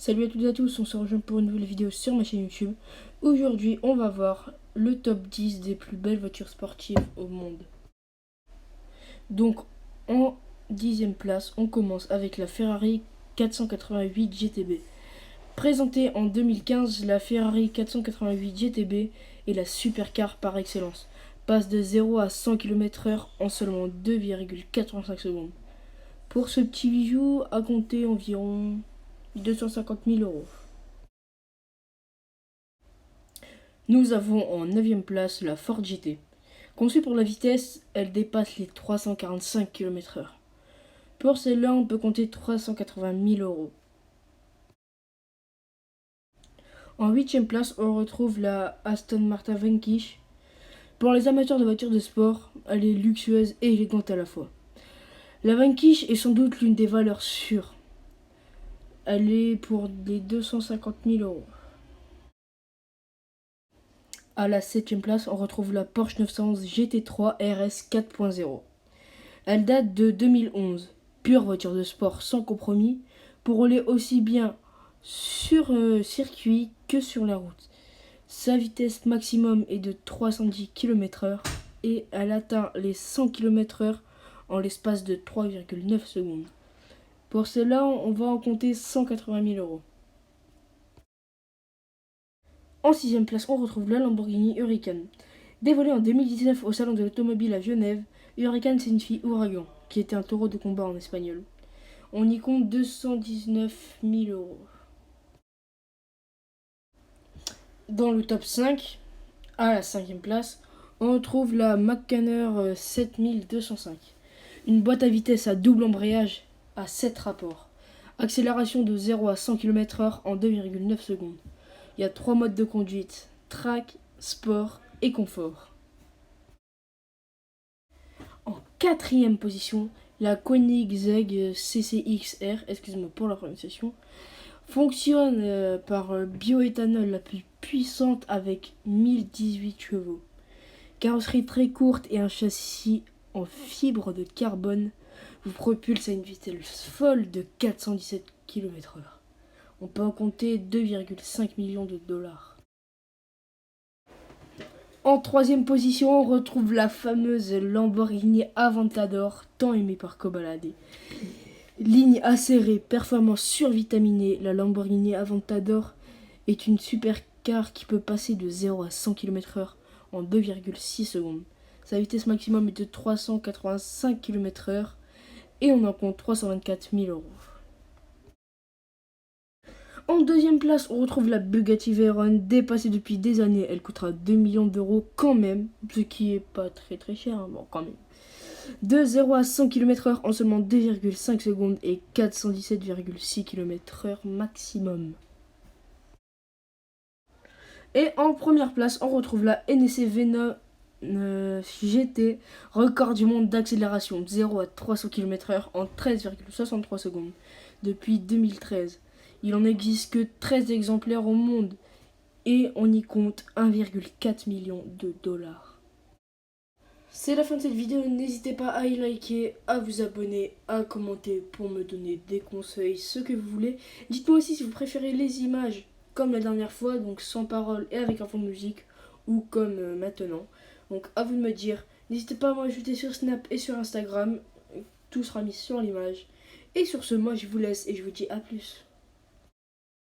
Salut à toutes et à tous, on se rejoint pour une nouvelle vidéo sur ma chaîne YouTube. Aujourd'hui, on va voir le top 10 des plus belles voitures sportives au monde. Donc, en 10e place, on commence avec la Ferrari 488 GTB. Présentée en 2015, la Ferrari 488 GTB est la supercar par excellence. Passe de 0 à 100 km/h en seulement 2,85 secondes. Pour ce petit bijou, à compter environ 250 000 euros. Nous avons en 9e place la Ford GT. Conçue pour la vitesse, elle dépasse les 345 km/h. Pour celle-là, on peut compter 380 000 euros. En 8e place, on retrouve la Aston Martin Vanquish. Pour les amateurs de voitures de sport, elle est luxueuse et élégante à la fois. La Vanquish est sans doute l'une des valeurs sûres. Elle est pour les 250 000 euros. À la 7e place, on retrouve la Porsche 911 GT3 RS 4.0. Elle date de 2011. Pure voiture de sport sans compromis pour rouler aussi bien sur circuit que sur la route. Sa vitesse maximum est de 310 km/h et elle atteint les 100 km/h en l'espace de 3,9 secondes. Pour cela, on va en compter 180 000 euros. En 6e place, on retrouve la Lamborghini Huracan. Dévoilée en 2019 au Salon de l'Automobile à Genève, Huracan signifie ouragan, qui était un taureau de combat en espagnol. On y compte 219 000 euros. Dans le top 5, à la 5e place, on retrouve la Mack Canner 7205. Une boîte à vitesse à double embrayage à 7 rapports. Accélération de 0 à 100 km/h en 2,9 secondes. Il y a 3 modes de conduite, track, sport et confort. En 4e position, la Koenigsegg CCXR, excusez-moi pour la prononciation, fonctionne par bioéthanol la plus puissante avec 1018 chevaux. Carrosserie très courte et un châssis en fibre de carbone vous propulse à une vitesse folle de 417 km/h. On peut en compter 2,5 millions de dollars. En 3e position, on retrouve la fameuse Lamborghini Aventador, tant aimée par Cobalade. Ligne acérée, performance survitaminée, la Lamborghini Aventador est une supercar qui peut passer de 0 à 100 km/h en 2,6 secondes. Sa vitesse maximum est de 385 km/h et on en compte 324 000 euros. En 2e place, on retrouve la Bugatti Veyron, dépassée depuis des années. Elle coûtera 2 millions d'euros quand même, ce qui est pas très cher, hein, bon quand même. De 0 à 100 km/h en seulement 2,5 secondes et 417,6 km/h maximum. Et en première place, on retrouve la NSC V9 GT, record du monde d'accélération de 0 à 300 km/h en 13,63 secondes depuis 2013. Il en existe que 13 exemplaires au monde et on y compte 1,4 million de dollars. C'est la fin de cette vidéo, n'hésitez pas à y liker, à vous abonner, à commenter pour me donner des conseils, ce que vous voulez. Dites-moi aussi si vous préférez les images comme la dernière fois, donc sans parole et avec un fond de musique, ou comme maintenant. Donc à vous de me dire, n'hésitez pas à m'ajouter sur Snap et sur Instagram, tout sera mis sur l'image. Et sur ce, moi je vous laisse et je vous dis à plus.